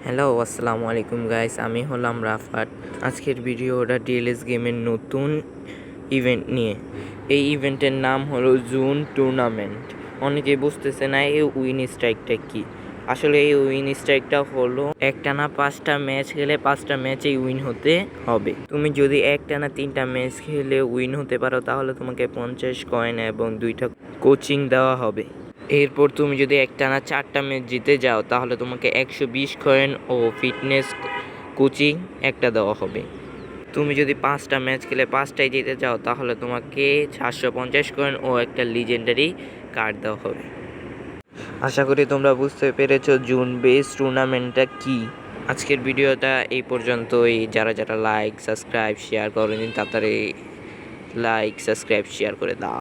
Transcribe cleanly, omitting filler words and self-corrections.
Hello আসসালামু আলাইকুম guys, আমি হলাম রাফাত। আজকের ভিডিওটা ডিএলএস গেমের নতুন ইভেন্ট নিয়ে। এই ইভেন্টের নাম হলো জুন টুর্নামেন্ট। অনেকে বুঝতেছে না এই উইন স্ট্রাইকটা কি। আসলে এই উইন স্ট্রাইকটা হলো একটানা 5টা ম্যাচ খেলে 5টা ম্যাচেই উইন হতে হবে। তুমি যদি একটানা 3টা ম্যাচ খেলে উইন হতে পারো তাহলে তোমাকে 50 কয়েন এবং 2টা কোচিং দেওয়া হবে। এরপর তুমি যদি একটানা 4টা ম্যাচ জিতে যাও তাহলে তোমাকে 120 কয়েন ও ফিটনেস কোচিং একটা দেওয়া হবে। তুমি যদি 5টা ম্যাচ খেলে 5টাই জিতে যাও তাহলে তোমাকে 750 কয়েন ও একটা লিজেন্ডারি কার্ড দেওয়া হবে। আশা করি তোমরা বুঝতে পেরেছো জুন বেস টুর্নামেন্টটা কি। আজকের ভিডিওটা এই পর্যন্তই। যারা যারা লাইক সাবস্ক্রাইব শেয়ার করেনি তাড়াতাড়ি লাইক সাবস্ক্রাইব শেয়ার করে দাও।